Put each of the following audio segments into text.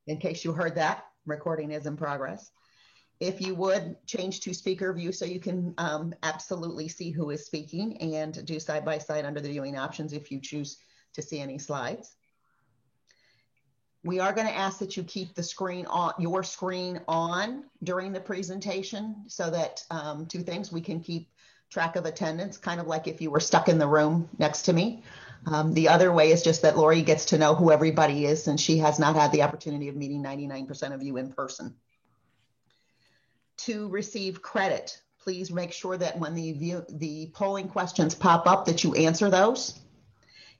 In case you heard that, recording is in progress. If you would, change to speaker view so you can absolutely see who is speaking, and do side by side under the viewing options if you choose to see any slides. We are going to ask that you keep the screen on, your screen on during the presentation, so that two things: we can keep track of attendance, kind of like if you were stuck in the room next to me. The other way is just that Lori gets to know who everybody is, and she has not had the opportunity of meeting 99% of you in person. To receive credit, please make sure that when the polling questions pop up that you answer those.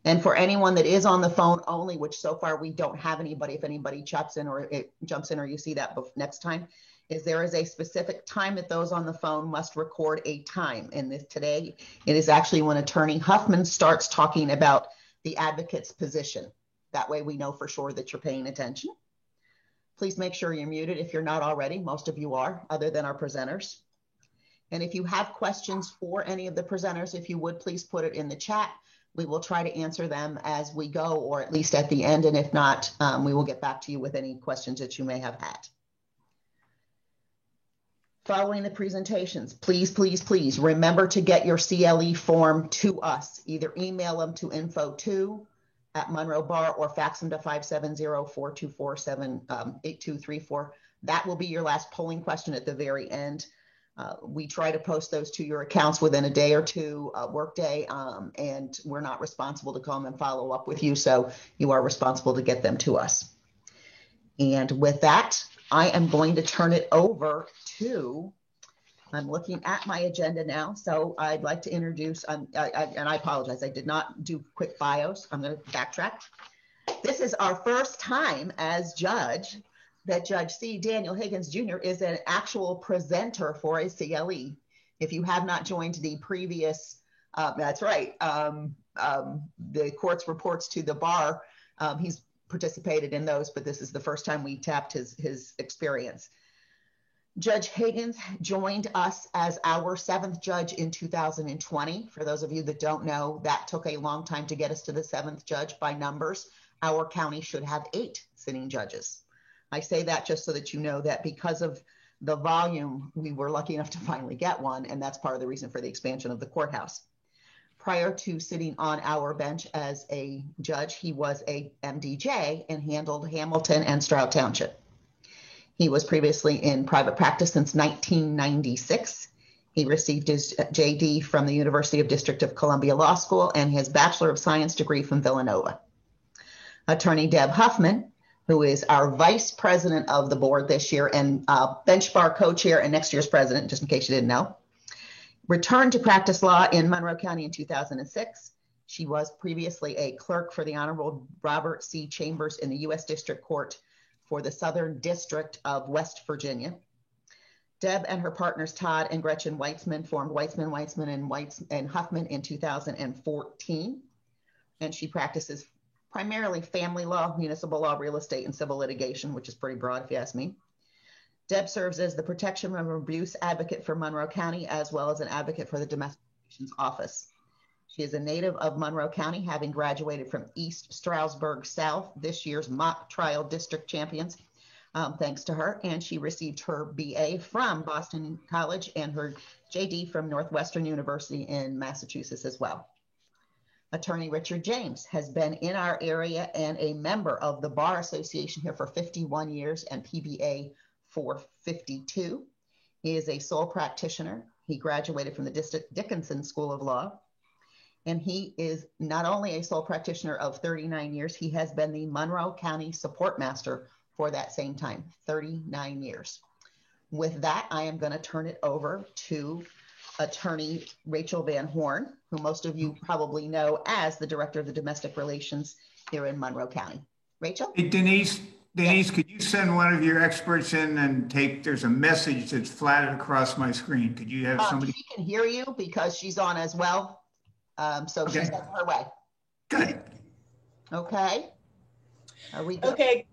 And for anyone that is on the phone only, which so far we don't have anybody, if anybody jumps in or you see that next time, is there is a specific time that those on the phone must record a time. And today it is actually when Attorney Huffman starts talking about the advocate's position. That way we know for sure that you're paying attention. Please make sure you're muted if you're not already. Most of you are, other than our presenters. And if you have questions for any of the presenters, if you would please put it in the chat. We will try to answer them as we go, or at least at the end. And if not, we will get back to you with any questions that you may have had. Following the presentations, please, please, please remember to get your CLE form to us. Either email them to info2@Monroe Bar or fax them to 570-424-8234. That will be your last polling question at the very end. We try to post those to your accounts within a day or two, work day, and we're not responsible to come and follow up with you, so you are responsible to get them to us. And with that, I am going to turn it over to, I'm looking at my agenda now, so I'd like to introduce, and I apologize, I did not do quick bios. I'm going to backtrack. This is our first time as judge that Judge C. Daniel Higgins Jr. is an actual presenter for a CLE. If you have not joined the previous, that's right, the court's reports to the bar, he's participated in those, but this is the first time we tapped his experience. Judge Higgins joined us as our 7th judge in 2020. For those of you that don't know, that took a long time to get us to the 7th judge by numbers. Our county should have 8 sitting judges. I say that just so that you know that because of the volume, we were lucky enough to finally get one, and that's part of the reason for the expansion of the courthouse. Prior to sitting on our bench as a judge, he was a MDJ and handled Hamilton and Stroud Township. He was previously in private practice since 1996. He received his JD from the University of District of Columbia Law School and his Bachelor of Science degree from Villanova. Attorney Deb Huffman, who is our vice president of the board this year and bench bar co-chair and next year's president, just in case you didn't know, returned to practice law in Monroe County in 2006. She was previously a clerk for the Honorable Robert C. Chambers in the U.S. District Court for the Southern District of West Virginia. Deb and her partners Todd and Gretchen Weitzman formed Weitzman and Huffman in 2014, and she practices primarily family law, municipal law, real estate, and civil litigation, which is pretty broad if you ask me. Deb serves as the protection from abuse advocate for Monroe County, as well as an advocate for the Domestic Relations Office. She is a native of Monroe County, having graduated from East Stroudsburg South, this year's mock trial district champions, thanks to her. And she received her BA from Boston College and her JD from Northwestern University in Massachusetts as well. Attorney Richard James has been in our area and a member of the Bar Association here for 51 years and PBA for 52. He is a sole practitioner. He graduated from the Dickinson School of Law. And he is not only a sole practitioner of 39 years, he has been the Monroe County Support Master for that same time, 39 years. With that, I am going to turn it over to Attorney Rachel Van Horn, who most of you probably know as the Director of the Domestic Relations here in Monroe County. Rachel? Hey, Denise, yes. Could you send one of your experts in and there's a message that's flattened across my screen. Could you have somebody? She can hear you because she's on as well. So okay. She's on her way. Good. Okay. Are we good? Okay.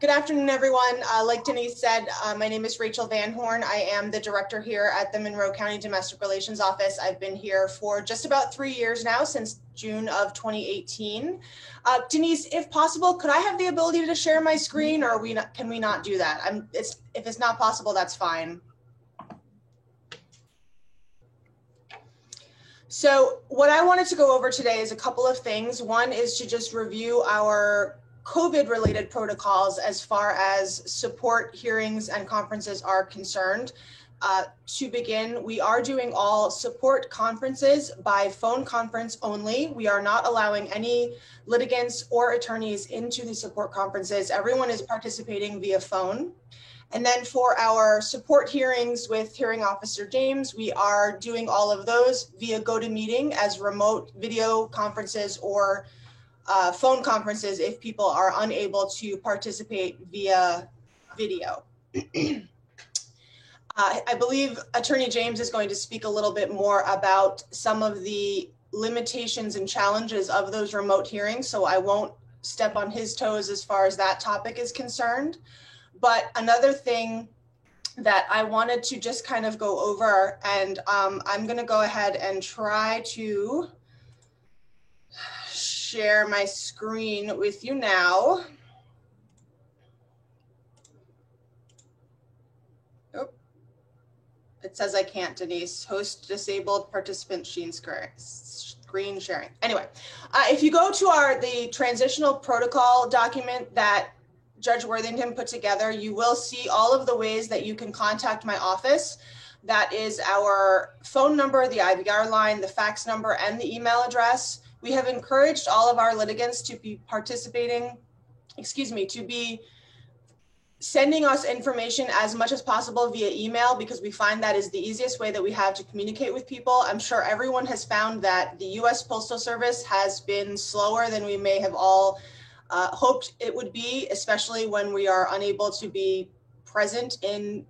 Good afternoon, everyone. Like Denise said, my name is Rachel Van Horn. I am the director here at the Monroe County Domestic Relations Office. I've been here for just about 3 years now, since June of 2018. Denise, if possible, could I have the ability to share my screen, or can we not do that? If it's not possible, that's fine. So what I wanted to go over today is a couple of things. One is to just review our COVID-related protocols as far as support hearings and conferences are concerned. To begin, we are doing all support conferences by phone conference only. We are not allowing any litigants or attorneys into the support conferences. Everyone is participating via phone. And then for our support hearings with Hearing Officer James, we are doing all of those via GoToMeeting as remote video conferences or phone conferences if people are unable to participate via video. I believe Attorney James is going to speak a little bit more about some of the limitations and challenges of those remote hearings, so I won't step on his toes as far as that topic is concerned. But another thing that I wanted to just kind of go over, and I'm going to go ahead and try to share my screen with you now. Oh, it says I can't, Denise. Host disabled, participant screen sharing. Anyway, if you go to the transitional protocol document that Judge Worthington put together, you will see all of the ways that you can contact my office. That is our phone number, the IVR line, the fax number, and the email address. We have encouraged all of our litigants to be to be sending us information as much as possible via email, because we find that is the easiest way that we have to communicate with people. I'm sure everyone has found that the U.S. Postal Service has been slower than we may have all hoped it would be, especially when we are unable to be present in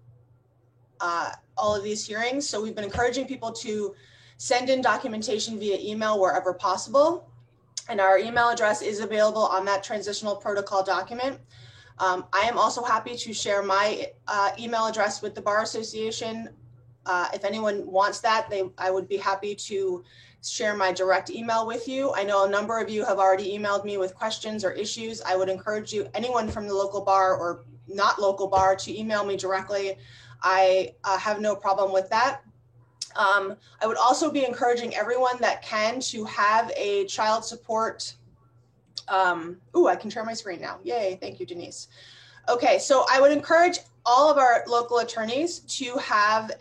all of these hearings. So we've been encouraging people to send in documentation via email wherever possible. And our email address is available on that transitional protocol document. I am also happy to share my email address with the Bar Association. If anyone wants that, I would be happy to share my direct email with you. I know a number of you have already emailed me with questions or issues. I would encourage you, anyone from the local bar or not local bar, to email me directly. I have no problem with that. I would also be encouraging everyone that can to have a child support. I can share my screen now. Yay, thank you, Denise. Okay, so I would encourage all of our local attorneys to have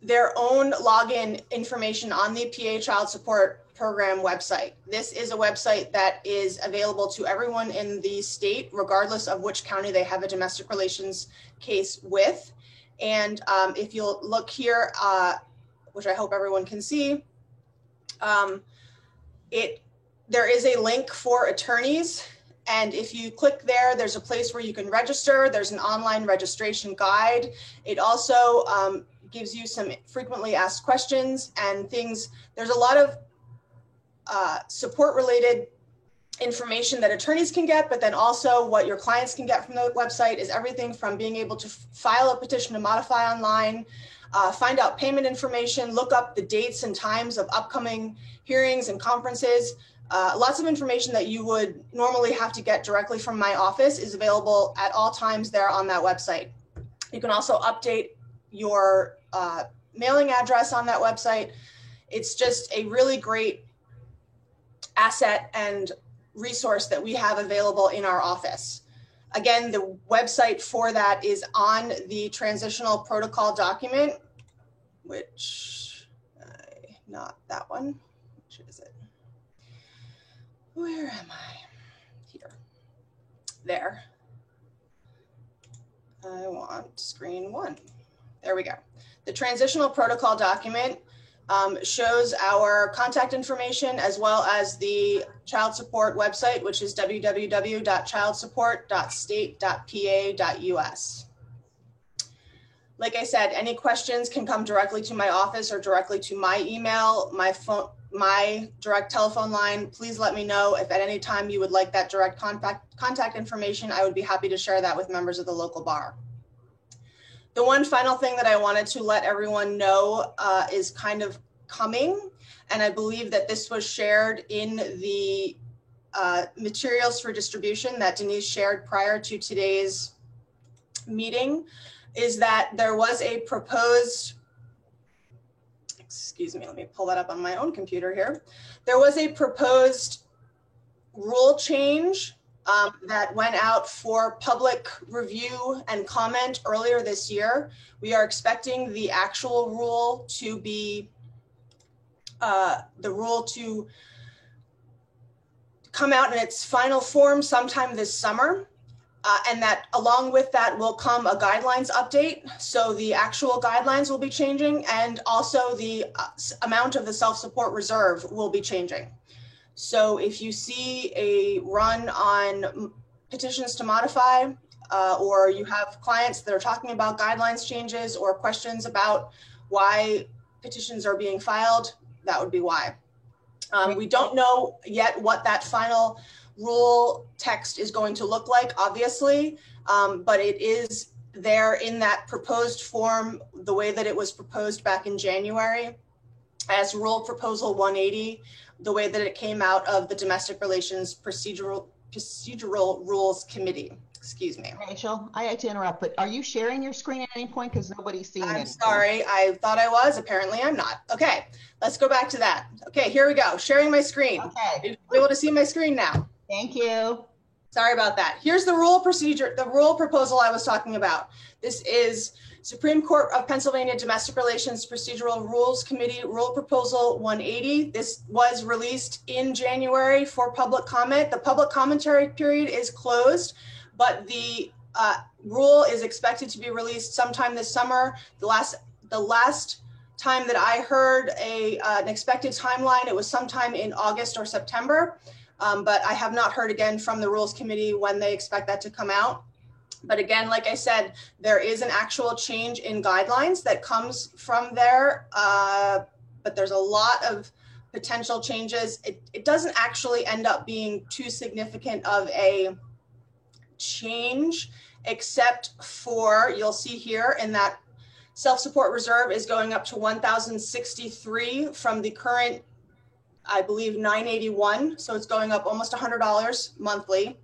their own login information on the PA Child Support Program website. This is a website that is available to everyone in the state, regardless of which county they have a domestic relations case with. And if you'll look here, which I hope everyone can see, there is a link for attorneys. And if you click there, there's a place where you can register. There's an online registration guide. It also gives you some frequently asked questions and things. There's a lot of support related information that attorneys can get, but then also what your clients can get from the website is everything from being able to file a petition to modify online, find out payment information, look up the dates and times of upcoming hearings and conferences. Lots of information that you would normally have to get directly from my office is available at all times there on that website. You can also update your mailing address on that website. It's just a really great asset and resource that we have available in our office. Again, the website for that is on the transitional protocol document, which, not that one, which is it? Where am I? Here, there. I want screen one. There we go. The transitional protocol document shows our contact information as well as the child support website, which is www.childsupport.state.pa.us. Like I said, any questions can come directly to my office or directly to my email, my phone, my direct telephone line. Please let me know if at any time you would like that direct contact information. I would be happy to share that with members of the local bar. The one final thing that I wanted to let everyone know is kind of coming. And I believe that this was shared in the materials for distribution that Denise shared prior to today's meeting, is that there was a proposed, excuse me, let me pull that up on my own computer here. There was a proposed rule change that went out for public review and comment earlier this year. We are expecting the actual rule to be, come out in its final form sometime this summer. And that along with that will come a guidelines update. So the actual guidelines will be changing, and also the amount of the self-support reserve will be changing. So if you see a run on petitions to modify, or you have clients that are talking about guidelines changes or questions about why petitions are being filed, that would be why. We don't know yet what that final rule text is going to look like, obviously, but it is there in that proposed form, the way that it was proposed back in January as Rule Proposal 180, the way that it came out of the Domestic Relations Procedural Rules Committee. Excuse me. Rachel, I hate to interrupt, but are you sharing your screen at any point? Because nobody's seeing it. I'm sorry, I thought I was, apparently I'm not. Okay, let's go back to that. Okay, here we go, sharing my screen. Okay. You're able to see my screen now. Thank you. Sorry about that. Here's the rule procedure, the rule proposal I was talking about. This is Supreme Court of Pennsylvania Domestic Relations Procedural Rules Committee Rule Proposal 180. This was released in January for public comment. The public commentary period is closed, but the rule is expected to be released sometime this summer. The last time that I heard an expected timeline, it was sometime in August or September. But I have not heard again from the Rules Committee when they expect that to come out. But again, like I said, there is an actual change in guidelines that comes from there, but there's a lot of potential changes. It doesn't actually end up being too significant of a change, except for, you'll see here in that self-support reserve is going up to 1,063 from the current, I believe, 981. So it's going up almost $100 monthly,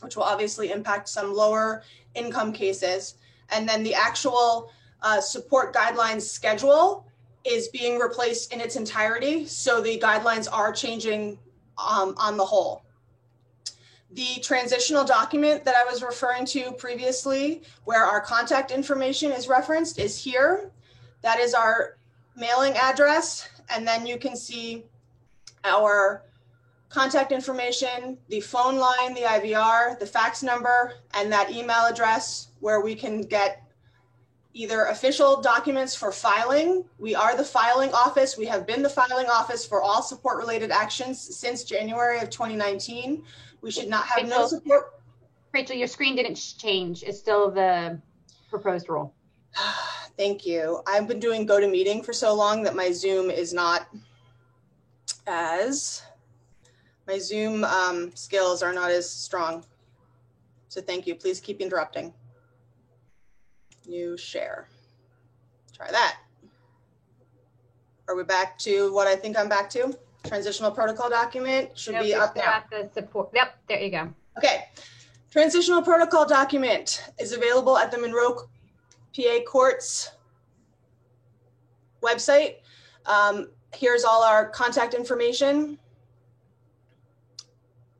which will obviously impact some lower income cases. And then the actual support guidelines schedule is being replaced in its entirety. So the guidelines are changing on the whole. The transitional document that I was referring to previously, where our contact information is referenced, is here. That is our mailing address. And then you can see our contact information, the phone line, the IVR, the fax number, and that email address where we can get either official documents for filing. We are the filing office. We have been the filing office for all support related actions since January of 2019. We should not have no support. Rachel, your screen didn't change. It's still the proposed rule. Thank you. I've been doing GoToMeeting for so long that my Zoom is not as, my Zoom skills are not as strong. So thank you. Please keep interrupting. New share. Try that. Are we back to what I think I'm back to? Transitional protocol document should be up now. The support. Yep, there you go. Okay. Transitional protocol document is available at the Monroe PA Courts website. Here's all our contact information.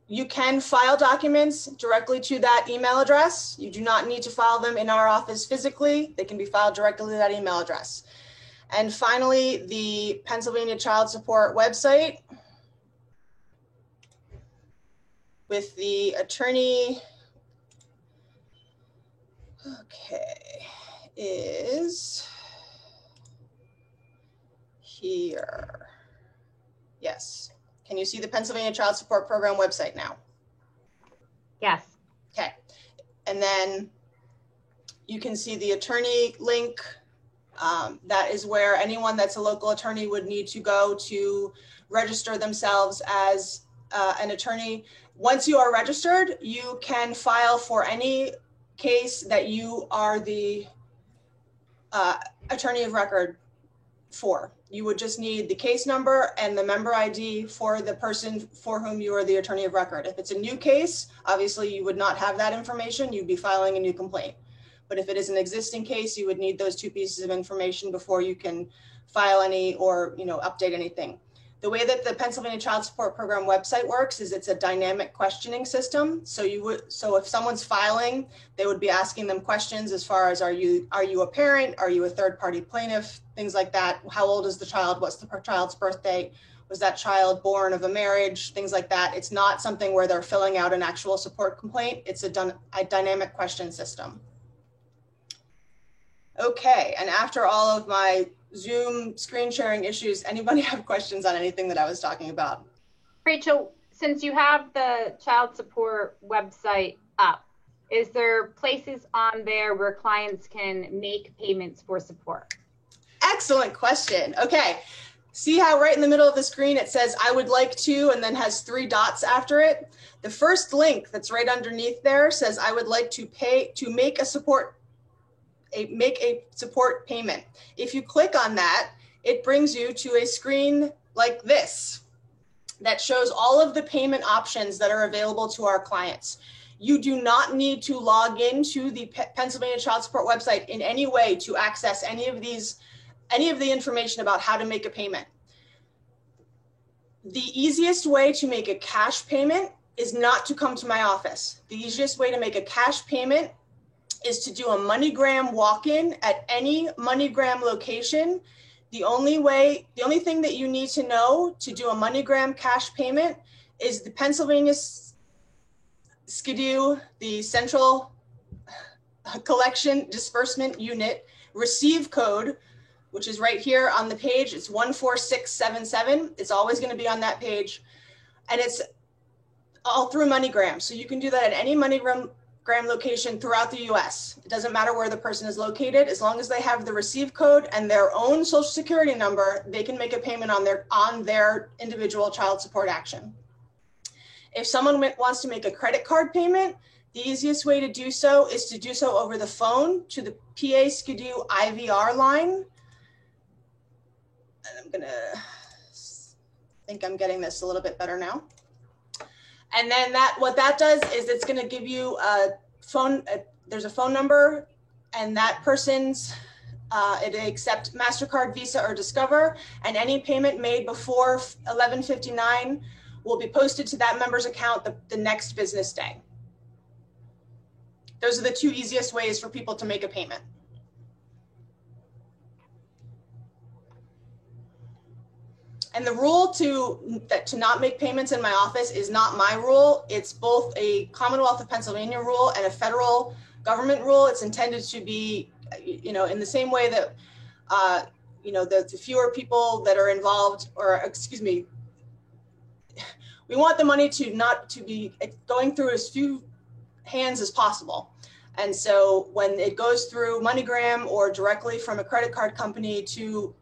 You can file documents directly to that email address. You do not need to file them in our office physically. They can be filed directly to that email address. And finally, the Pennsylvania Child Support website with the attorney, okay, is here. Yes. Can you see the Pennsylvania Child Support Program website now? Yes. Okay. And then you can see the attorney link. That is where anyone that's a local attorney would need to go to register themselves as an attorney. Once you are registered, you can file for any case that you are the attorney of record for. You would just need the case number and the member ID for the person for whom you are the attorney of record. If it's a new case, obviously you would not have that information. You'd be filing a new complaint. But if it is an existing case, you would need those two pieces of information before you can file any or, you know, update anything. The way that the Pennsylvania Child Support Program website works is it's a dynamic questioning system. So if someone's filing, they would be asking them questions as far as, are you a parent? Are you a third-party plaintiff? Things like that. How old is the child? What's the child's birth date? Was that child born of a marriage? Things like that. It's not something where they're filling out an actual support complaint. It's a dynamic question system. Okay, and after all of my Zoom screen sharing issues, anybody have questions on anything that I was talking about? Rachel, since you have the child support website up, is there places on there where clients can make payments for support? Excellent question. Okay, see how right in the middle of the screen it says I would like to, and then has 3 dots after it? The first link that's right underneath there says I would like to make a support payment. If you click on that, it brings you to a screen like this that shows all of the payment options that are available to our clients. You do not need to log into the Pennsylvania Child Support website in any way to access any of the information about how to make a payment. The easiest way to make a cash payment is not to come to my office. The easiest way to make a cash payment is to do a MoneyGram walk-in at any MoneyGram location. The only thing that you need to know to do a MoneyGram cash payment is the Pennsylvania SCDU, the Central Collection Disbursement Unit receive code, which is right here on the page. It's 14677. It's always going to be on that page. And it's all through MoneyGram. So you can do that at any MoneyGram location throughout the US. It doesn't matter where the person is located. As long as they have the receive code and their own social security number, they can make a payment on their individual child support action. If someone wants to make a credit card payment, the easiest way to do so is to do so over the phone to the PA SCDU IVR line. And think I'm getting this a little bit better now. And then what that does is it's going to give you a phone. There's a phone number, and that person's it accepts MasterCard, Visa, or Discover, and any payment made before 11:59 will be posted to that member's account the next business day. Those are the 2 easiest ways for people to make a payment. And the rule to not make payments in my office is not my rule. It's both a Commonwealth of Pennsylvania rule and a federal government rule. It's intended to be, you know, in the same way that, you know, the fewer people that are involved, or excuse me, we want the money to be going through as few hands as possible. And so when it goes through MoneyGram or directly from a credit card company to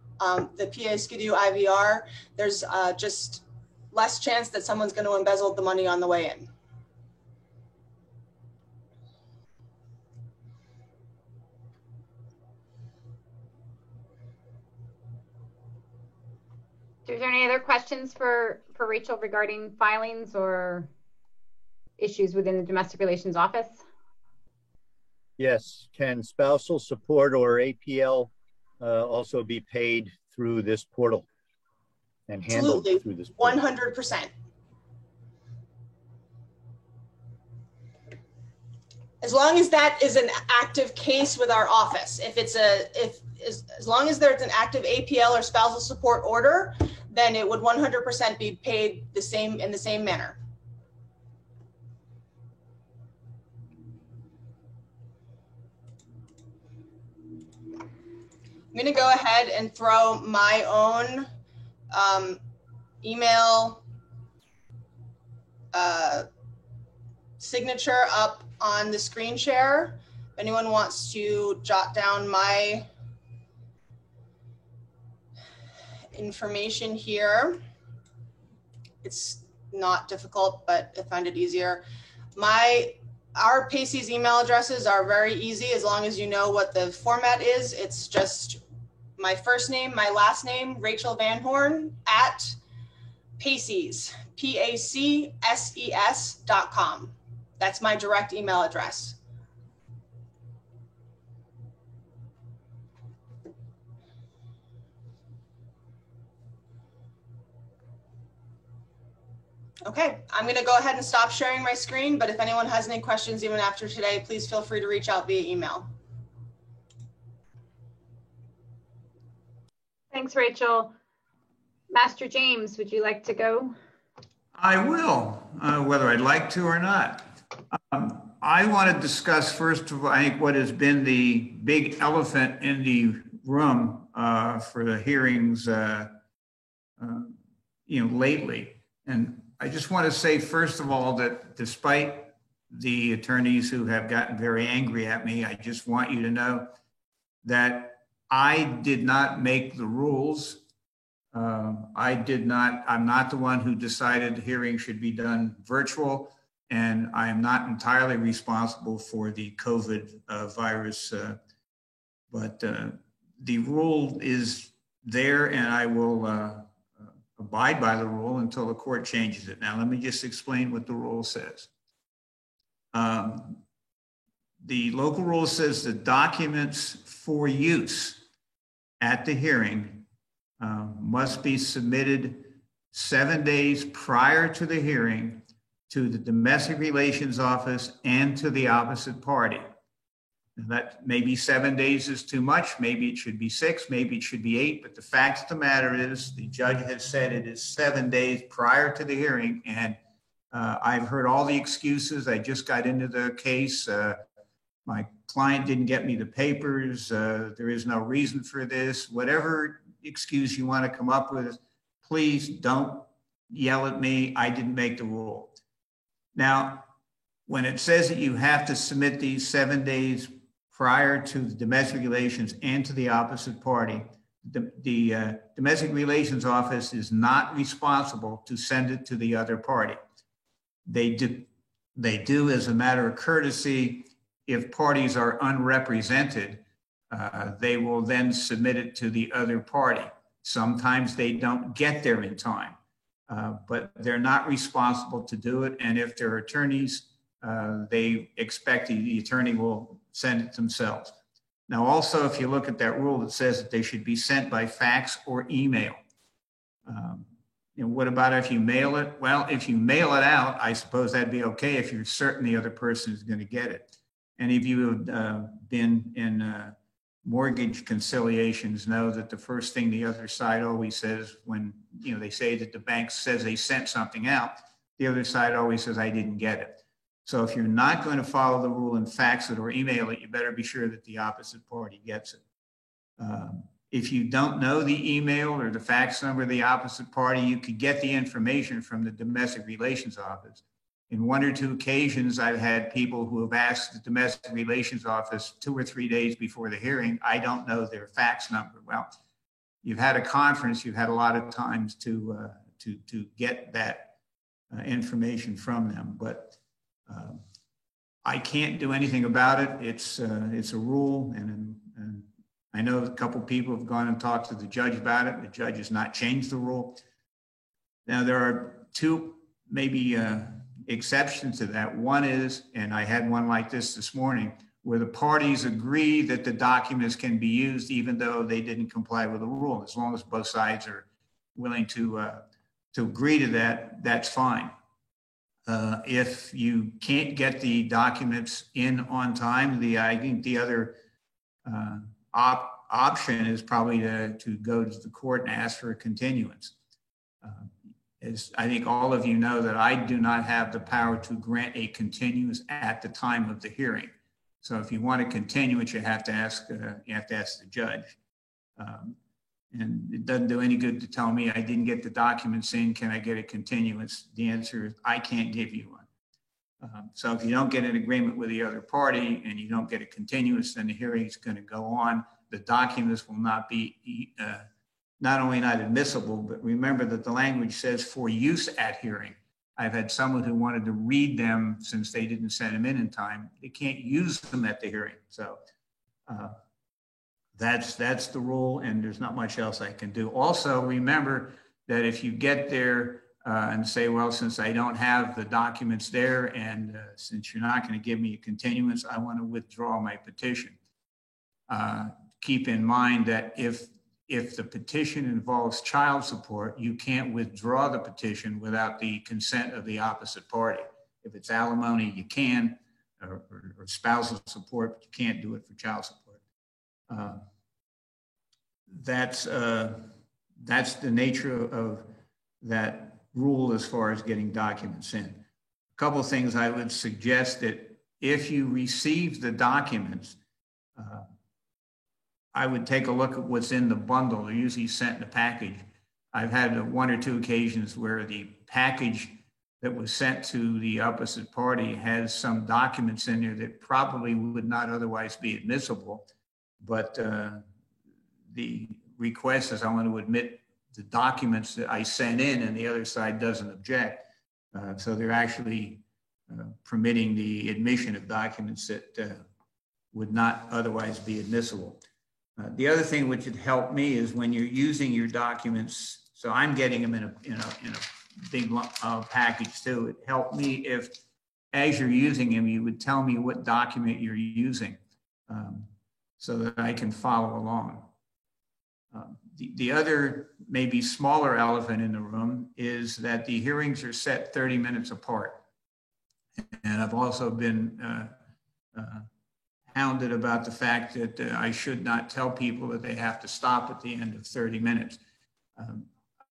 the PA SCDU IVR, there's just less chance that someone's going to embezzle the money on the way in. Is there any other questions for Rachel regarding filings or issues within the Domestic Relations Office? Yes. Can spousal support or APL also be paid through this portal and handled through this portal? 100%. As long as that is an active case with our office. As long as there's an active APL or spousal support order, then it would 100% be paid in the same manner. I'm going to go ahead and throw my own email signature up on the screen share. If anyone wants to jot down my information here, it's not difficult, but I find it easier. Our PACES email addresses are very easy as long as you know what the format is. It's just my first name, my last name, Rachel Van Horn, at Paces, PACSES.com. That's my direct email address. Okay, I'm going to go ahead and stop sharing my screen, but if anyone has any questions even after today, please feel free to reach out via email. Thanks, Rachel. Master James, would you like to go? I will, whether I'd like to or not. I want to discuss, first of all, I think what has been the big elephant in the room for the hearings, lately. And I just want to say, first of all, that despite the attorneys who have gotten very angry at me, I just want you to know that I did not make the rules. I'm not the one who decided the hearing should be done virtual, and I am not entirely responsible for the COVID virus, but the rule is there, and I will abide by the rule until the court changes it. Now, let me just explain what the rule says. The local rule says the documents for use at the hearing must be submitted 7 days prior to the hearing to the Domestic Relations Office and to the opposite party. Now, that maybe 7 days is too much, maybe it should be 6, maybe it should be 8, but the fact of the matter is the judge has said it is 7 days prior to the hearing, and I've heard all the excuses. I just got into the case. My client didn't get me the papers. There is no reason for this. Whatever excuse you want to come up with, please don't yell at me. I didn't make the rule. Now, when it says that you have to submit these 7 days prior to the domestic relations and to the opposite party, the Domestic Relations Office is not responsible to send it to the other party. They do as a matter of courtesy. If parties are unrepresented, they will then submit it to the other party. Sometimes they don't get there in time, but they're not responsible to do it. And if they're attorneys, they expect the attorney will send it themselves. Now, also, if you look at that rule, it says that they should be sent by fax or email. What about if you mail it? Well, if you mail it out, I suppose that'd be okay if you're certain the other person is going to get it. Any of you have been in mortgage conciliations know that the first thing the other side always says when they say that the bank says they sent something out, the other side always says, I didn't get it. So if you're not going to follow the rule and fax it or email it, you better be sure that the opposite party gets it. If you don't know the email or the fax number of the opposite party, you could get the information from the Domestic Relations Office. In 1 or 2 occasions, I've had people who have asked the Domestic Relations Office 2 or 3 days before the hearing, I don't know their fax number. Well, you've had a conference, you've had a lot of times to get that information from them, but I can't do anything about it. It's a rule, and I know a couple people have gone and talked to the judge about it. The judge has not changed the rule. Now, there are 2 maybe exceptions to that. One is, and I had one like this morning, where the parties agree that the documents can be used even though they didn't comply with the rule. As long as both sides are willing to agree to that, that's fine. If you can't get the documents in on time, I think the other option is probably to go to the court and ask for a continuance. As I think all of you know, that I do not have the power to grant a continuance at the time of the hearing. So if you want a continuance, you have to ask the judge. And it doesn't do any good to tell me I didn't get the documents in. Can I get a continuance? The answer is I can't give you one. So if you don't get an agreement with the other party and you don't get a continuance, then the hearing is going to go on. The documents will not be not only not admissible, but remember that the language says for use at hearing. I've had someone who wanted to read them since they didn't send them in time. They can't use them at the hearing. So That's the rule, and there's not much else I can do. Also, remember that if you get there and say, well, since I don't have the documents there, and since you're not going to give me a continuance, I want to withdraw my petition. Keep in mind that if the petition involves child support, you can't withdraw the petition without the consent of the opposite party. If it's alimony, you can, or spousal support, but you can't do it for child support. That's the nature of that rule as far as getting documents in. A couple of things I would suggest: that if you receive the documents, I would take a look at what's in the bundle. They're usually sent in a package. I've had one or two occasions where the package that was sent to the opposite party has some documents in there that probably would not otherwise be admissible, but the request is I want to admit the documents that I sent in, and the other side doesn't object. So they're actually permitting the admission of documents that would not otherwise be admissible. The other thing which would help me is when you're using your documents, so I'm getting them in a big package too. It helped me if, as you're using them, you would tell me what document you're using so that I can follow along. The other maybe smaller elephant in the room is that the hearings are set 30 minutes apart. And I've also been hounded about the fact that I should not tell people that they have to stop at the end of 30 minutes.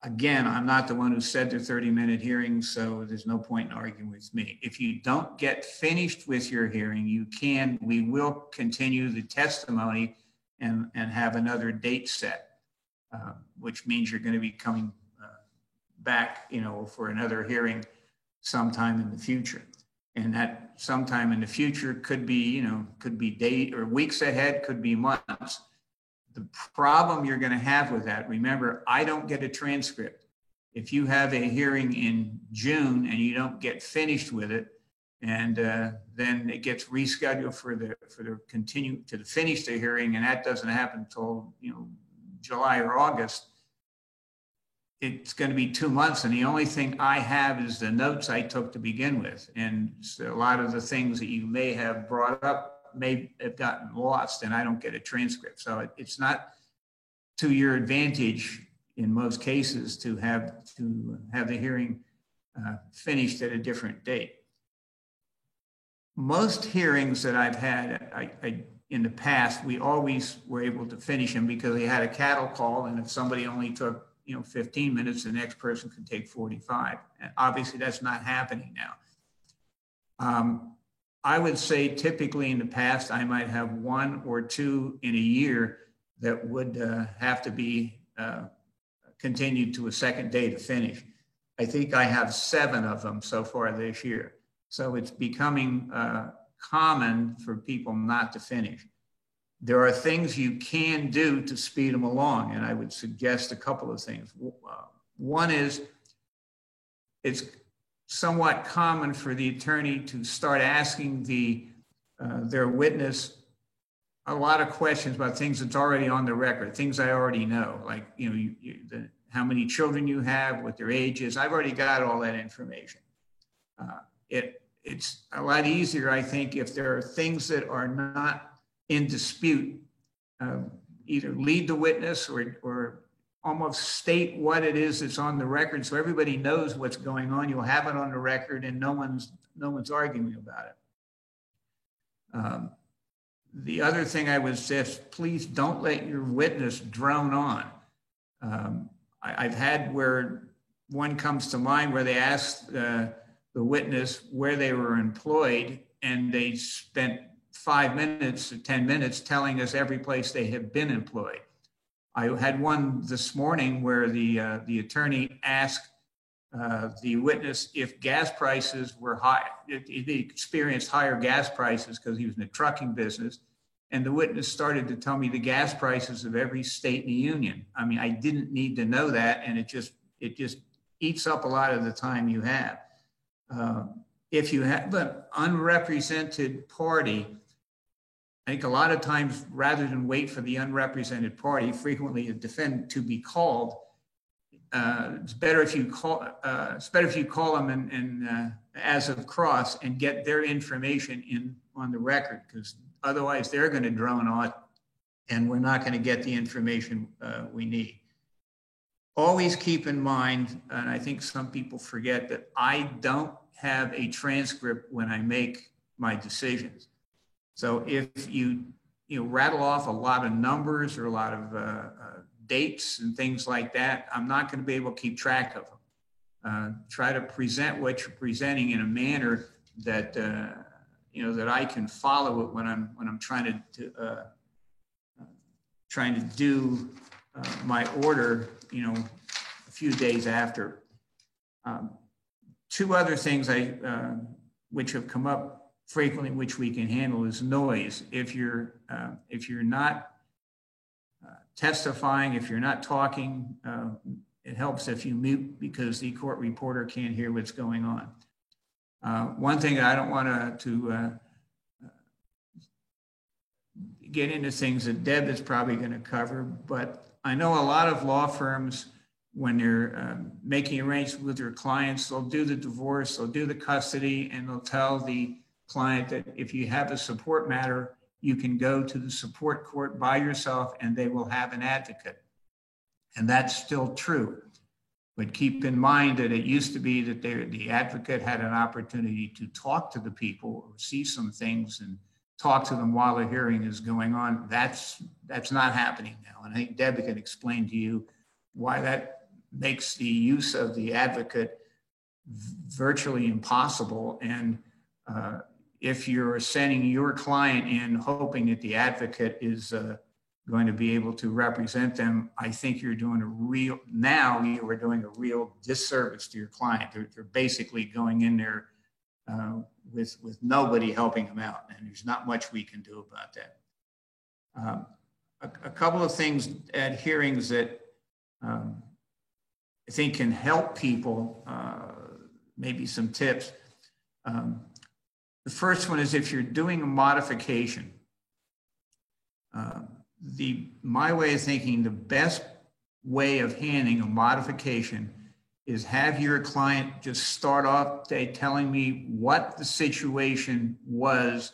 Again, I'm not the one who said they're 30-minute hearings, so there's no point in arguing with me. If you don't get finished with your hearing, we will continue the testimony and have another date set, which means you're going to be coming back, for another hearing sometime in the future. And that sometime in the future could be days or weeks ahead, could be months. The problem you're going to have with that, remember, I don't get a transcript. If you have a hearing in June and you don't get finished with it, and then it gets rescheduled to finish the hearing, and that doesn't happen until July or August, it's going to be 2 months, and the only thing I have is the notes I took to begin with. And so a lot of the things that you may have brought up may have gotten lost, and I don't get a transcript. So it's not to your advantage in most cases to have the hearing finished at a different date. Most hearings that I've had, in the past, we always were able to finish them because they had a cattle call, and if somebody only took 15 minutes, the next person could take 45. And obviously that's not happening now. I would say typically in the past, I might have 1 or 2 in a year that would have to be continued to a second day to finish. I think I have 7 of them so far this year. So it's becoming common for people not to finish. There are things you can do to speed them along, and I would suggest a couple of things. One is it's somewhat common for the attorney to start asking their witness a lot of questions about things that's already on the record, things I already know, like how many children you have, what their age is. I've already got all that information. It's a lot easier, I think, if there are things that are not in dispute, either lead the witness or almost state what it is that's on the record so everybody knows what's going on. You'll have it on the record and no one's arguing about it. The other thing I would say is please don't let your witness drone on. I've had where one comes to mind where they asked the witness where they were employed, and they spent 5 minutes to 10 minutes telling us every place they have been employed. I had one this morning where the attorney asked the witness if gas prices were high. He experienced higher gas prices because he was in the trucking business. And the witness started to tell me the gas prices of every state in the union. I mean, I didn't need to know that. And it just eats up a lot of the time you have. If you have an unrepresented party, I think a lot of times, rather than wait for the unrepresented party, frequently a defendant to be called, it's better if you call. It's better if you call them and as of cross and get their information in on the record, because otherwise they're going to drone on, and we're not going to get the information we need. Always keep in mind, and I think some people forget, that I don't have a transcript when I make my decisions. So if you rattle off a lot of numbers or a lot of dates and things like that, I'm not going to be able to keep track of them. Try to present what you're presenting in a manner that that I can follow it when I'm trying to do my order, a few days after. Two other things which have come up frequently, which we can handle, is noise. If you're not testifying, if you're not talking, it helps if you mute, because the court reporter can't hear what's going on. One thing I don't want to get into things that Deb is probably going to cover, but I know a lot of law firms, when they're making arrangements with their clients, they'll do the divorce, they'll do the custody, and they'll tell the client that if you have a support matter, you can go to the support court by yourself and they will have an advocate. And that's still true. But keep in mind that it used to be that the advocate had an opportunity to talk to the people or see some things and talk to them while the hearing is going on. That's not happening now. And I think Deb can explain to you why that makes the use of the advocate virtually impossible. And if you're sending your client in hoping that the advocate is going to be able to represent them, I think you are doing a real disservice to your client. They're basically going in there with nobody helping them out, and there's not much we can do about that. A couple of things at hearings that I think can help people, maybe some tips. The first one is, if you're doing a modification, my way of thinking, the best way of handling a modification is have your client just start off telling me what the situation was,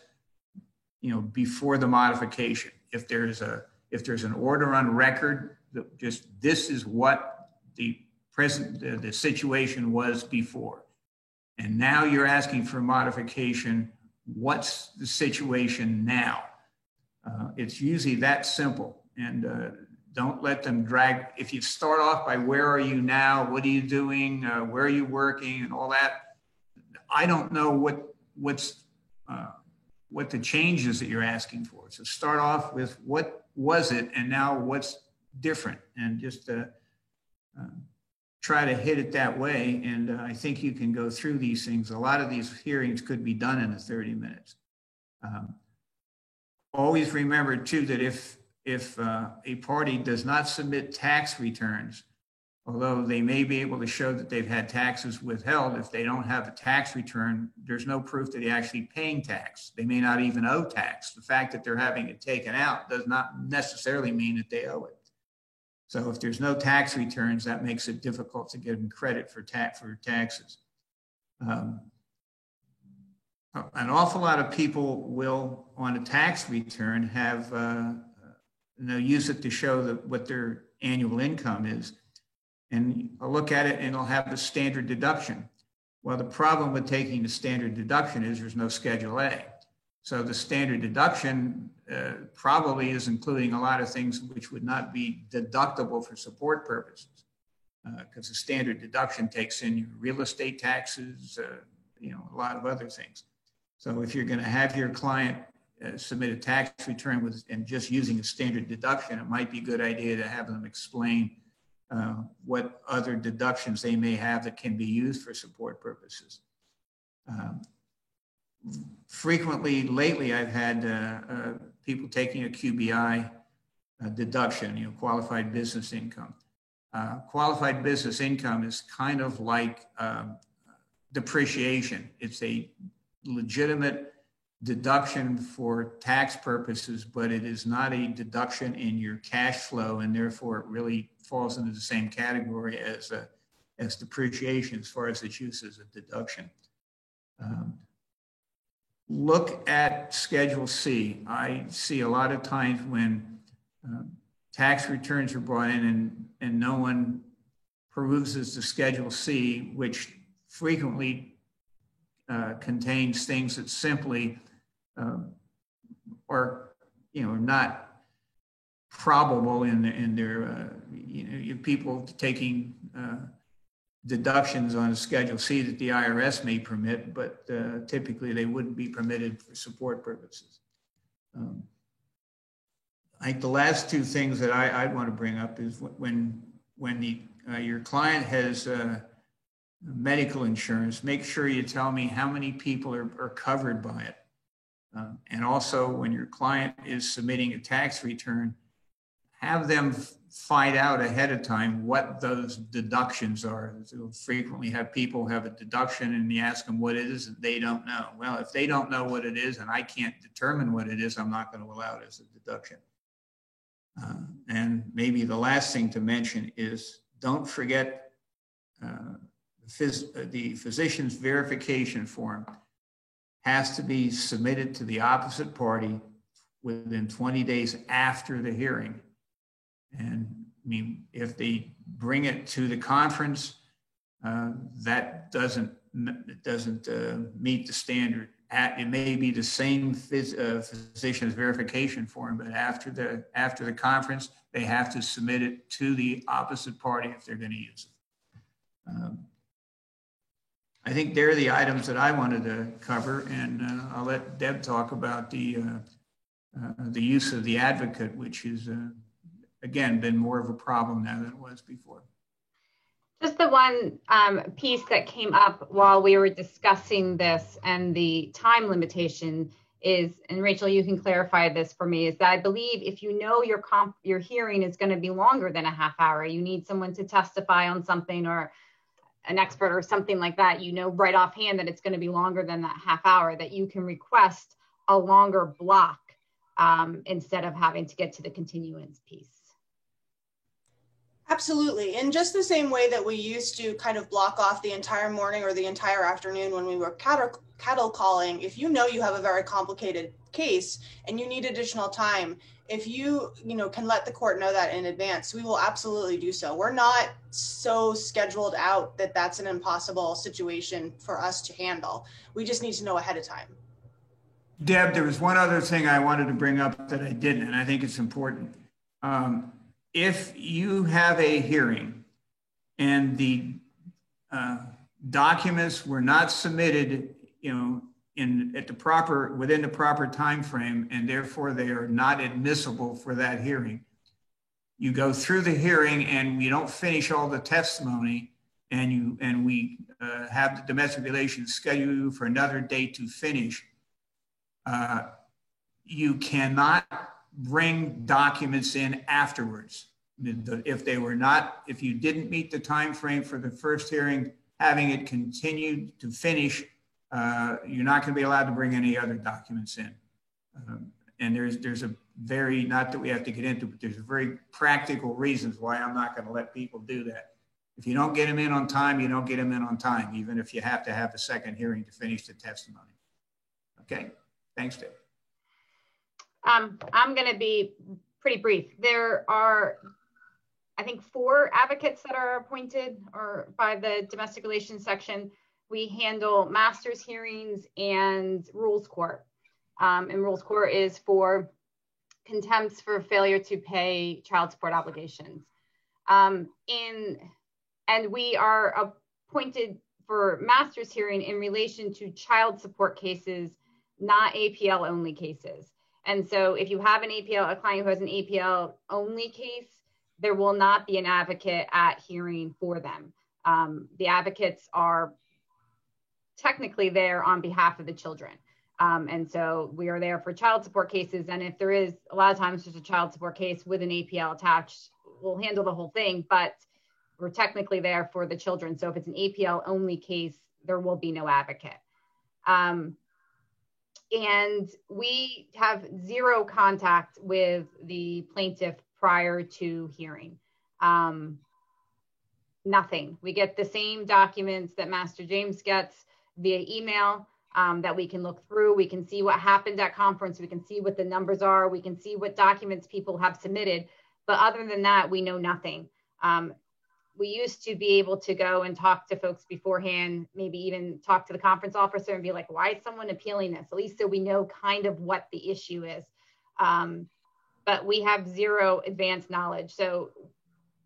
before the modification. If there's an order on record, this is what the situation was before. And now you're asking for modification. What's the situation now? It's usually that simple. And don't let them drag. If you start off by where are you now, what are you doing, where are you working, and all that, I don't know what the changes that you're asking for. So start off with what was it and now what's different, and just try to hit it that way. And I think you can go through these things. A lot of these hearings could be done in 30 minutes. Always remember too that if a party does not submit tax returns, although they may be able to show that they've had taxes withheld, if they don't have a tax return, there's no proof that they're actually paying tax. They may not even owe tax. The fact that they're having it taken out does not necessarily mean that they owe it. So if there's no tax returns, that makes it difficult to give them credit for taxes. An awful lot of people will, on a tax return, have use it to show what their annual income is. And I'll look at it and it'll have the standard deduction. Well, the problem with taking the standard deduction is there's no Schedule A. So the standard deduction probably is including a lot of things which would not be deductible for support purposes, because the standard deduction takes in your real estate taxes, a lot of other things. So if you're going to have your client submit a tax return and just using a standard deduction, it might be a good idea to have them explain what other deductions they may have that can be used for support purposes. Frequently lately, I've had people taking a QBI deduction, qualified business income. Qualified business income is kind of like depreciation. It's a legitimate deduction for tax purposes, but it is not a deduction in your cash flow, and therefore it really falls into the same category as depreciation as far as its use as a deduction. Look at Schedule C. I see a lot of times when tax returns are brought in and no one peruses the Schedule C, which frequently contains things that simply are, not probable in their, people taking deductions on a Schedule C that the IRS may permit, but typically they wouldn't be permitted for support purposes. I think the last two things that I'd want to bring up is when your client has medical insurance, make sure you tell me how many people are covered by it. And also when your client is submitting a tax return, have them find out ahead of time what those deductions are. So frequently have people have a deduction and you ask them what it is and they don't know. Well, if they don't know what it is and I can't determine what it is, I'm not going to allow it as a deduction. And maybe the last thing to mention is don't forget the physician's verification form has to be submitted to the opposite party within 20 days after the hearing. And I mean, if they bring it to the conference, that doesn't meet the standard. It may be the same physician's verification form, but after the conference, they have to submit it to the opposite party if they're going to use it. I think they're the items that I wanted to cover, and I'll let Deb talk about the use of the advocate, which is again been more of a problem now than it was before. Just the one piece that came up while we were discussing this and the time limitation is, and Rachel, you can clarify this for me, is that I believe if you know your hearing is going to be longer than a half hour, you need someone to testify on something or an expert or something like that, right offhand that it's going to be longer than that half hour, that you can request a longer block instead of having to get to the continuance piece. Absolutely. In just the same way that we used to kind of block off the entire morning or the entire afternoon when we were cattle calling, if you know you have a very complicated case and you need additional time, if you can let the court know that in advance, we will absolutely do so. We're not so scheduled out that that's an impossible situation for us to handle. We just need to know ahead of time. Deb, there was one other thing I wanted to bring up that I didn't, and I think it's important. If you have a hearing and the documents were not submitted, within the proper time frame, and therefore they are not admissible for that hearing, you go through the hearing and you don't finish all the testimony, and we have the domestic relations schedule you for another date to finish. You cannot bring documents in afterwards. If you didn't meet the time frame for the first hearing, having it continued to finish, you're not going to be allowed to bring any other documents in. And there's a very, not that we have to get into, but there's very practical reasons why I'm not going to let people do that. If you don't get them in on time, you don't get them in on time, even if you have to have a second hearing to finish the testimony. Okay, thanks, Dave. I'm going to be pretty brief. There are, I think, 4 advocates that are appointed or by the domestic relations section. We handle master's hearings and rules court. And rules court is for contempts for failure to pay child support obligations. And we are appointed for master's hearing in relation to child support cases, not APL only cases. And so if you have a client who has an APL only case, there will not be an advocate at hearing for them. The advocates are technically there on behalf of the children. And so we are there for child support cases. And if there is, a lot of times there's a child support case with an APL attached, we'll handle the whole thing, but we're technically there for the children. So if it's an APL only case, there will be no advocate. And we have zero contact with the plaintiff prior to hearing. Nothing. We get the same documents that Master James gets via email that we can look through. We can see what happened at conference. We can see what the numbers are. We can see what documents people have submitted. But other than that, we know nothing. We used to be able to go and talk to folks beforehand, maybe even talk to the conference officer and be like, why is someone appealing this? At least so we know kind of what the issue is. But we have zero advanced knowledge. So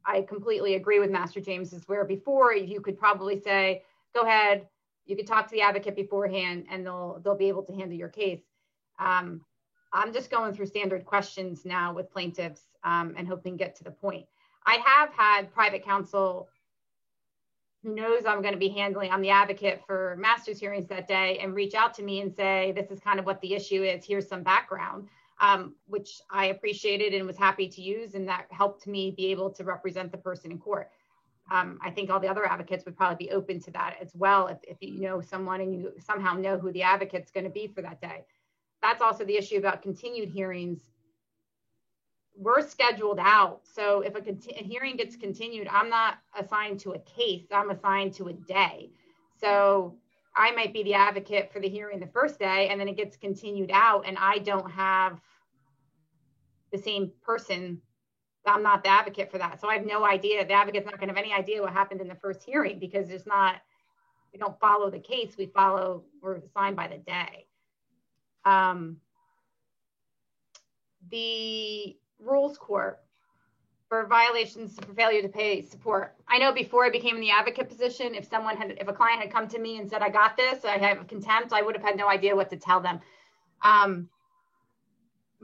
I completely agree with Master James's, where before you could probably say, go ahead, you could talk to the advocate beforehand and they'll be able to handle your case. I'm just going through standard questions now with plaintiffs and hoping to get to the point. I have had private counsel who knows I'm going to be handling, I'm the advocate for master's hearings that day, and reach out to me and say, this is kind of what the issue is, here's some background, which I appreciated and was happy to use, and that helped me be able to represent the person in court. I think all the other advocates would probably be open to that as well, if you know someone and you somehow know who the advocate's going to be for that day. That's also the issue about continued hearings. We're scheduled out. So if a hearing gets continued, I'm not assigned to a case, I'm assigned to a day. So I might be the advocate for the hearing the first day, and then it gets continued out and I don't have the same person. I'm not the advocate for that. So I have no idea. The advocate's not going to have any idea what happened in the first hearing, because we don't follow the case. We're assigned by the day. The rules court for violations for failure to pay support. I know before I became in the advocate position, if a client had come to me and said, I got this, I have contempt, I would have had no idea what to tell them.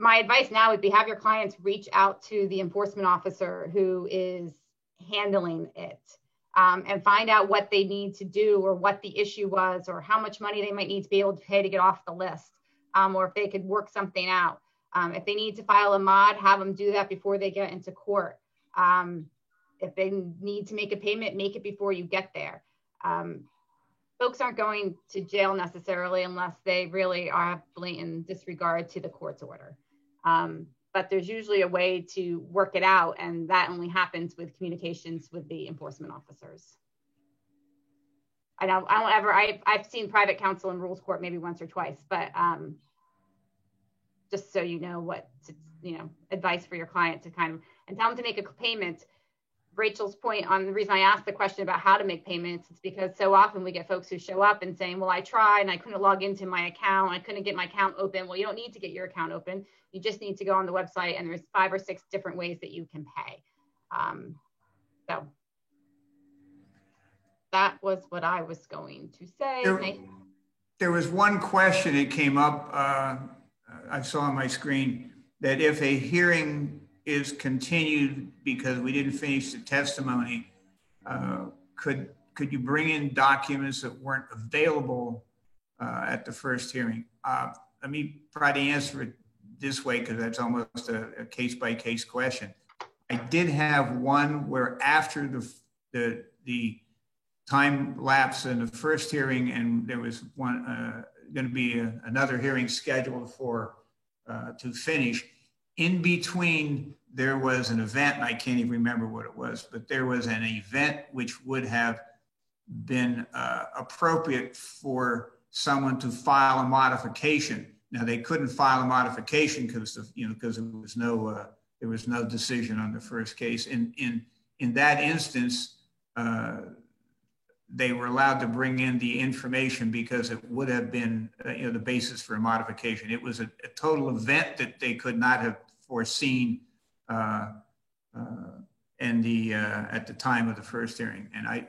My advice now would be have your clients reach out to the enforcement officer who is handling it and find out what they need to do or what the issue was or how much money they might need to be able to pay to get off the list, or if they could work something out. If they need to file a mod, have them do that before they get into court. If they need to make a payment, make it before you get there. Folks aren't going to jail necessarily unless they really have blatant disregard to the court's order. But there's usually a way to work it out, and that only happens with communications with the enforcement officers. I've seen private counsel in rules court maybe once or twice, but just so you know advice for your client to kind of, and tell them to make a payment. Rachel's point on the reason I asked the question about how to make payments, it's because so often we get folks who show up and saying, well, I tried and I couldn't log into my account. I couldn't get my account open. Well, you don't need to get your account open. You just need to go on the website and there's 5 or 6 different ways that you can pay. So that was what I was going to say. There was one question that came up, I saw on my screen, that if a hearing is continued because we didn't finish the testimony, could you bring in documents that weren't available at the first hearing? Let me try to answer it this way, because that's almost a case-by-case question. I did have one where after the time lapse in the first hearing, and there was one going to be another hearing scheduled for to finish. In between, there was an event, and I can't even remember what it was, but there was an event which would have been appropriate for someone to file a modification. Now, they couldn't file a modification because there was no decision on the first case. In that instance, they were allowed to bring in the information because it would have been the basis for a modification. It was a total event that they could not have foreseen at the time of the first hearing. And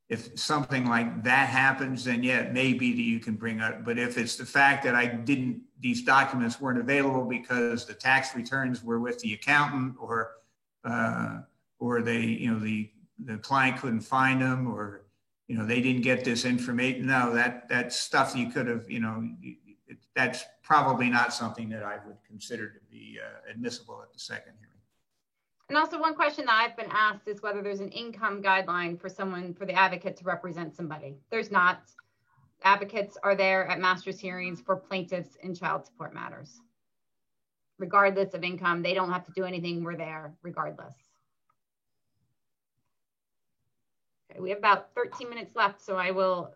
if something like that happens, then yeah, it may be that you can bring up. But if it's the fact that these documents weren't available because the tax returns were with the accountant, or they the client couldn't find them, or they didn't get this information. No, that's stuff you could have, that's probably not something that I would consider to be admissible at the second hearing. And also, one question that I've been asked is whether there's an income guideline for the advocate to represent somebody. There's not. advocates are there at master's hearings for plaintiffs in child support matters. Regardless of income, they don't have to do anything. We're there regardless. Okay, we have about 13 minutes left, so I will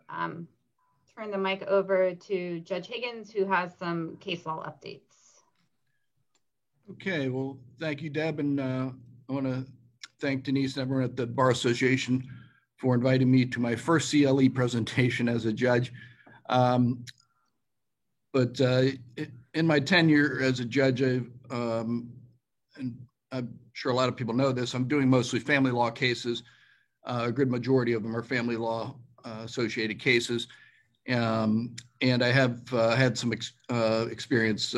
turn the mic over to Judge Higgins, who has some case law updates. Okay, well, thank you, Deb, and I want to thank Denise and everyone at the Bar Association for inviting me to my first CLE presentation as a judge. But in my tenure as a judge, and I'm sure a lot of people know this, I'm doing mostly family law cases. A good majority of them are family law associated cases. And I have had some experience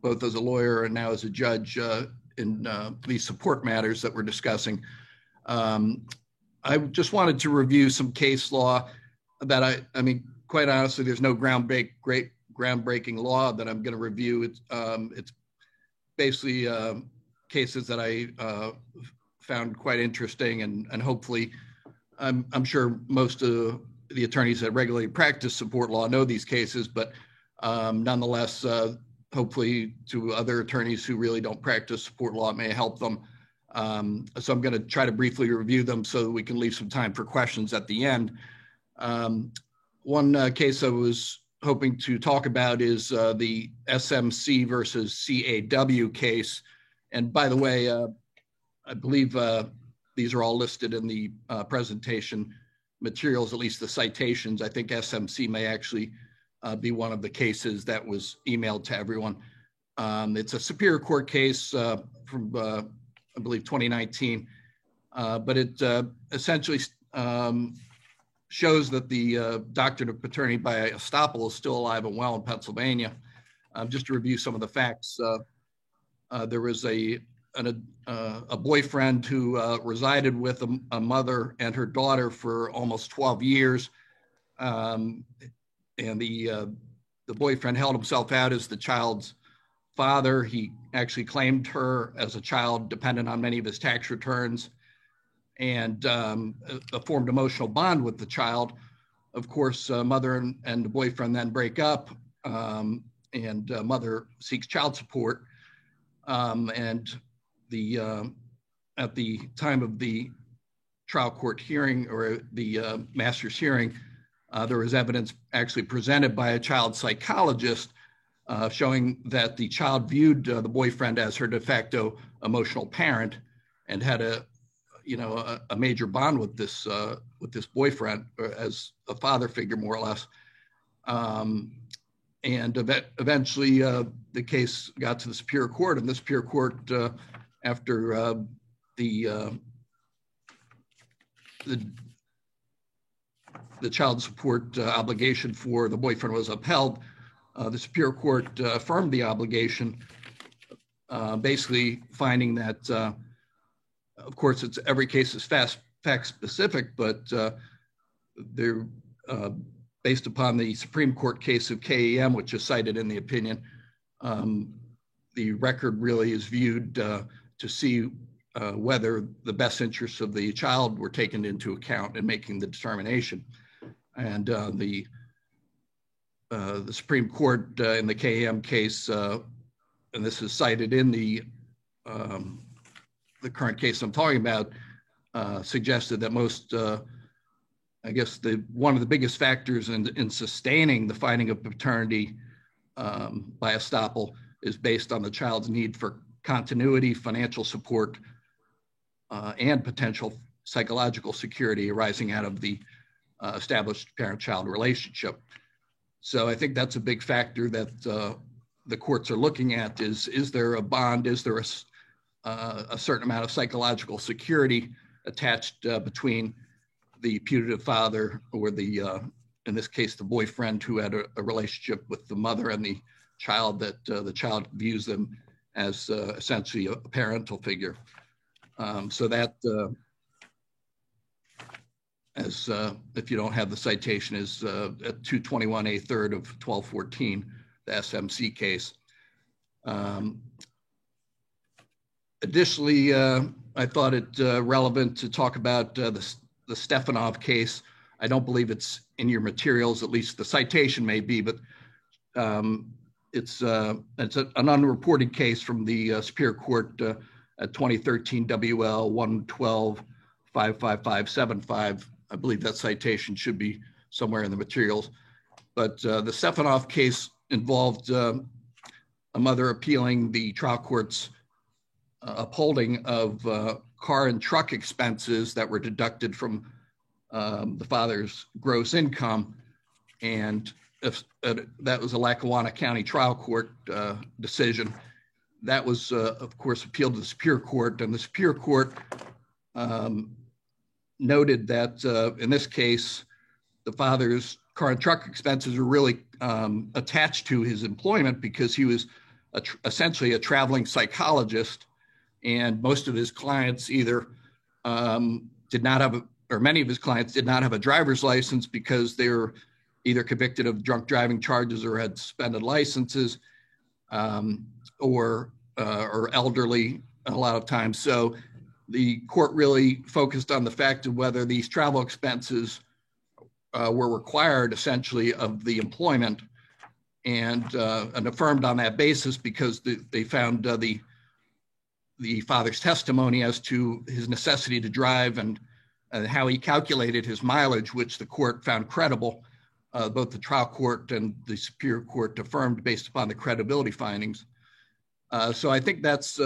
both as a lawyer and now as a judge in these support matters that we're discussing. I just wanted to review some case law that I mean, quite honestly, there's no groundbreaking law that I'm going to review. It's basically cases that I found quite interesting, and hopefully, I'm sure most of the attorneys that regularly practice support law know these cases, but nonetheless, hopefully to other attorneys who really don't practice support law, it may help them. So I'm going to try to briefly review them so that we can leave some time for questions at the end. One case I was hoping to talk about is the SMC versus CAW case. And by the way, I believe these are all listed in the presentation materials, at least the citations. I think SMC may actually be one of the cases that was emailed to everyone. It's a Superior Court case from, I believe, 2019, but it essentially shows that the doctrine of paternity by estoppel is still alive and well in Pennsylvania. Just to review some of the facts, there was a boyfriend who resided with a mother and her daughter for almost 12 years. And the boyfriend held himself out as the child's father. He actually claimed her as a child dependent on many of his tax returns, and formed emotional bond with the child. Of course, mother and the boyfriend then break up, and mother seeks child support. And at the time of the trial court hearing, or the master's hearing, there was evidence actually presented by a child psychologist showing that the child viewed the boyfriend as her de facto emotional parent and had a major bond with this boyfriend as a father figure, more or less. And eventually the case got to the Superior Court, and the Superior Court, after the child support obligation for the boyfriend was upheld, the Superior Court affirmed the obligation, basically finding that, of course, every case is fact specific, but they're based upon the Supreme Court case of KEM, which is cited in the opinion. The record really is viewed to see whether the best interests of the child were taken into account in making the determination. And the Supreme Court in the KEM case, and this is cited in the current case I'm talking about, suggested that most, I guess, one of the biggest factors in sustaining the finding of paternity by estoppel is based on the child's need for continuity, financial support, and potential psychological security arising out of the established parent-child relationship. So I think that's a big factor that the courts are looking at is there a bond? Is there a certain amount of psychological security attached between the putative father or in this case, the boyfriend who had a relationship with the mother and the child, that the child views them as essentially a parental figure. So that, as if you don't have the citation, is at 221A3 of 1214, the SMC case. Additionally, I thought it relevant to talk about the Stefanov case. I don't believe it's in your materials, at least the citation may be, but it's an unreported case from the Superior Court at 2013 WL 112-55575. I believe that citation should be somewhere in the materials. But the Stefanoff case involved a mother appealing the trial court's upholding of car and truck expenses that were deducted from the father's gross income. And if that was a Lackawanna County trial court decision. That was, of course, appealed to the Superior Court, and the Superior Court noted that in this case, the father's car and truck expenses were really attached to his employment because he was essentially a traveling psychologist, and most of his clients either did not have, or many of his clients did not have a driver's license because they were either convicted of drunk driving charges or had suspended licenses, or elderly a lot of times. So the court really focused on the fact of whether these travel expenses were required essentially of the employment, and affirmed on that basis because they found the father's testimony as to his necessity to drive and how he calculated his mileage, which the court found credible. Both the trial court and the Superior Court affirmed based upon the credibility findings. So I think that's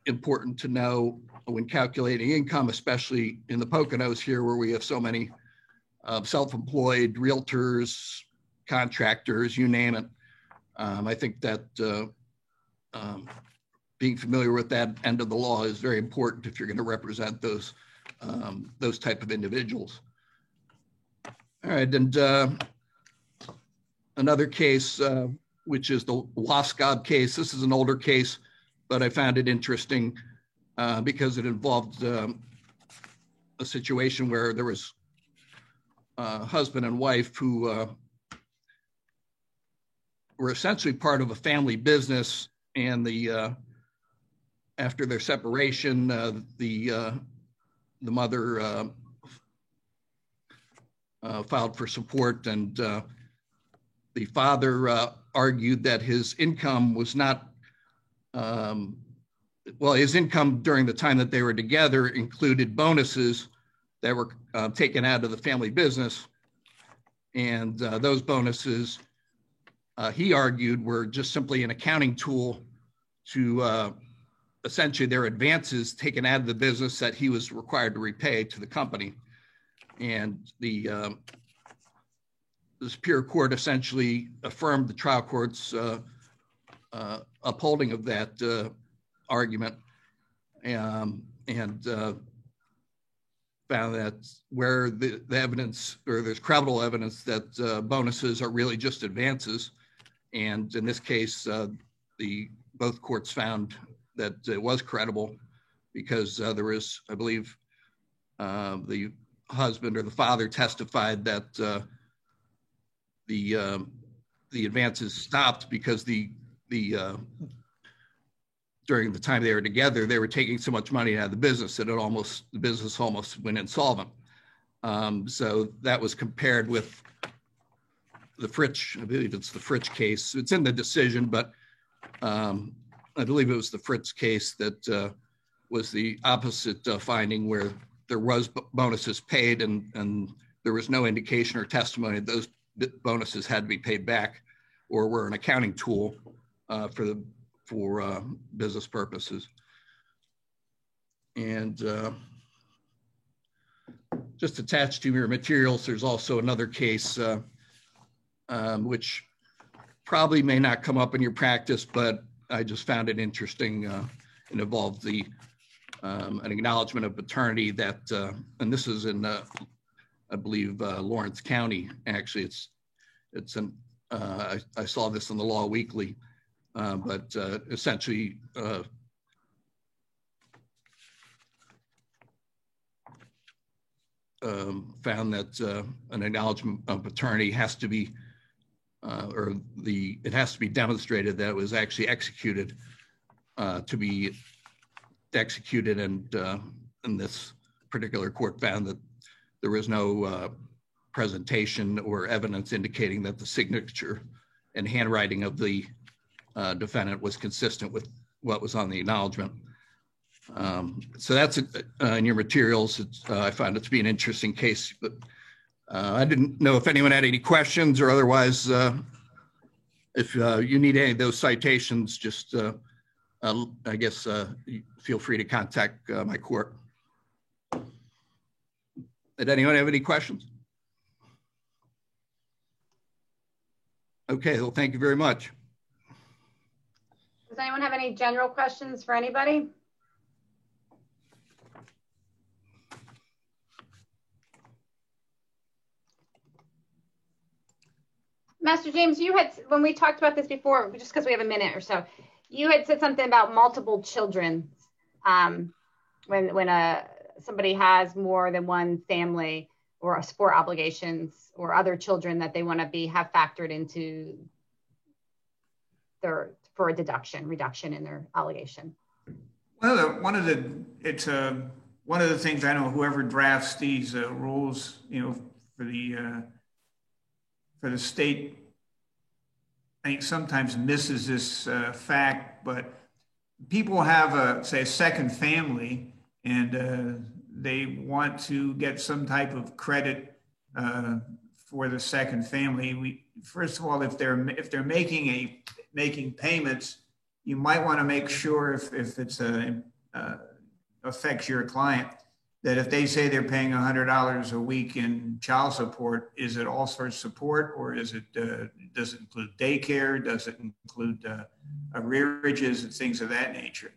important to know when calculating income, especially in the Poconos here where we have so many self-employed realtors, contractors, you name it. I think that being familiar with that end of the law is very important if you're going to represent those type of individuals. All right, and another case, which is the Waskob case. This is an older case, but I found it interesting because it involved a situation where there was a husband and wife who were essentially part of a family business, and after their separation, the mother filed for support, and the father argued that his income was not, his income during the time that they were together included bonuses that were taken out of the family business. And those bonuses, he argued, were just simply an accounting tool to essentially their advances taken out of the business that he was required to repay to the company. And the Superior Court essentially affirmed the trial court's upholding of that argument, and found that where the evidence, or there's credible evidence that bonuses are really just advances. And in this case, both courts found that it was credible because there was, I believe, the husband or the father testified that the advances stopped because during the time they were together, they were taking so much money out of the business that the business almost went insolvent. So that was compared with the Fritsch, I believe it's the Fritsch case. It's in the decision, but I believe it was the Fritsch case that was the opposite finding, where there was bonuses paid and there was no indication or testimony that those bonuses had to be paid back or were an accounting tool for business purposes. And just attached to your materials, there's also another case which probably may not come up in your practice, but I just found it interesting. It involved an acknowledgement of paternity that, and this is in, I believe, Lawrence County. Actually, I saw this in the Law Weekly, but essentially found that an acknowledgement of paternity has to be, it has to be demonstrated that it was actually executed to be executed, and this particular court found that there was no presentation or evidence indicating that the signature and handwriting of the defendant was consistent with what was on the acknowledgement. So that's in your materials. I found it to be an interesting case, but I didn't know if anyone had any questions, or otherwise, if you need any of those citations, just I guess feel free to contact my court. Did anyone have any questions? Okay, well, thank you very much. Does anyone have any general questions for anybody? Master James, you had, when we talked about this before, just because we have a minute or so, you had said something about multiple children. When somebody has more than one family or support obligations or other children that they want to have factored into for a reduction in their allegation. Well, one of the things I know, whoever drafts these rules, for the state, I think sometimes misses this fact, but people have say a second family, and they want to get some type of credit for the second family. First of all, if they're making payments, you might want to make sure if it's affects your client, that if they say they're paying $100 a week in child support, is it all sorts of support, or is it does it include daycare? Does it include arrearages and things of that nature?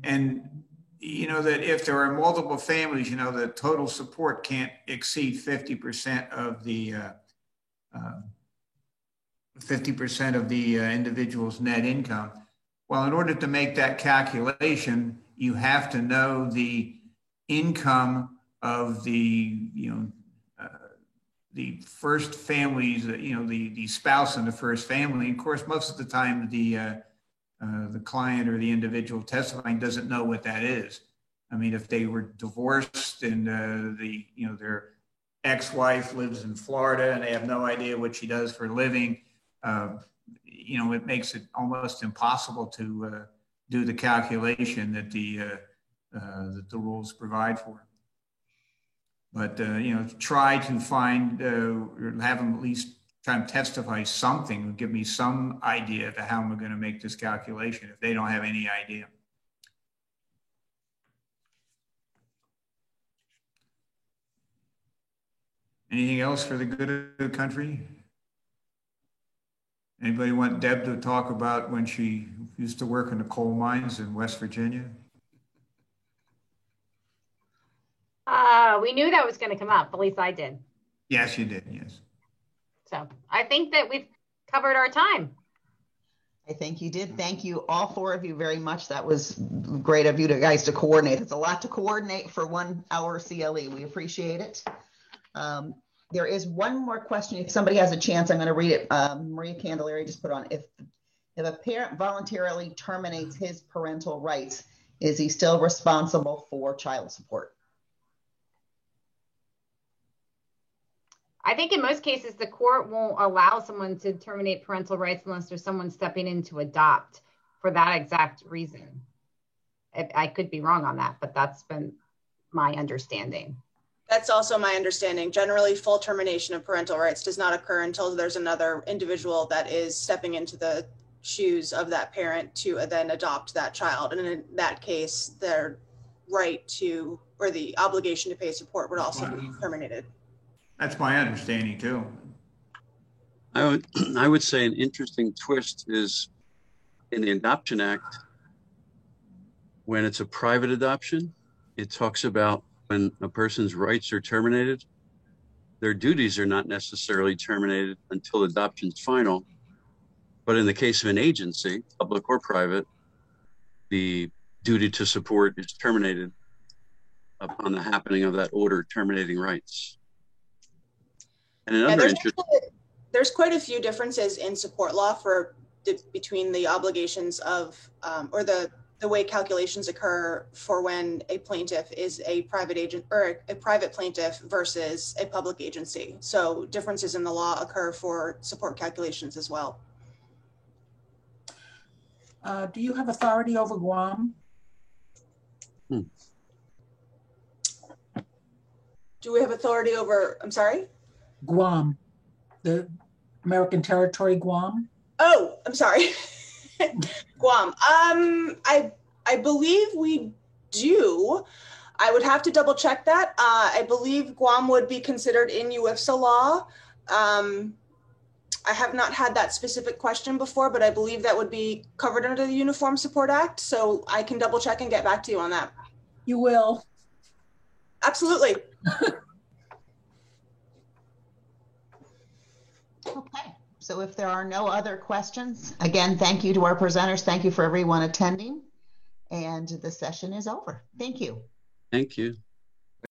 And that if there are multiple families, the total support can't exceed 50% of the 50% of the individual's net income. Well, in order to make that calculation, you have to know the income of the first families, the spouse in the first family. And of course, most of the time, the client or the individual testifying doesn't know what that is. I mean, if they were divorced and their ex-wife lives in Florida and they have no idea what she does for a living, it makes it almost impossible to do the calculation that the rules provide for. But try to find or have them at least try and testify something, give me some idea of how we're going to make this calculation if they don't have any idea. Anything else for the good of the country? Anybody want Deb to talk about when she used to work in the coal mines in West Virginia? We knew that was going to come up. At least I did. Yes, you did. Yes. So I think that we've covered our time. I think you did. Thank you, all four of you, very much. That was great of you guys to coordinate. It's a lot to coordinate for 1 hour CLE. We appreciate it. There is one more question. If somebody has a chance, I'm going to read it. Maria Candelaria just put on, if a parent voluntarily terminates his parental rights, is he still responsible for child support? I think in most cases, the court won't allow someone to terminate parental rights unless there's someone stepping in to adopt for that exact reason. I could be wrong on that, but that's been my understanding. That's also my understanding. Generally, full termination of parental rights does not occur until there's another individual that is stepping into the shoes of that parent to then adopt that child. And in that case, their right to, or the obligation to pay support would also be terminated. That's my understanding too. I would say an interesting twist is in the Adoption Act, when it's a private adoption, it talks about when a person's rights are terminated, their duties are not necessarily terminated until adoption is final. But in the case of an agency, public or private, the duty to support is terminated upon the happening of that order terminating rights. And another there's quite a few differences in support law between the obligations of or the the way calculations occur for when a plaintiff is a private agent or a private plaintiff versus a public agency. So differences in the law occur for support calculations as well. Do you have authority over Guam? Do we have authority over, I'm sorry? Guam, the American territory Guam? Oh, I'm sorry. Guam. I believe we do. I would have to double check that. I believe Guam would be considered in UIFSA law. I have not had that specific question before, but I believe that would be covered under the Uniform Support Act. So I can double check and get back to you on that. You will. Absolutely. Okay, so if there are no other questions, again, thank you to our presenters. Thank you for everyone attending. And the session is over. Thank you. Thank you.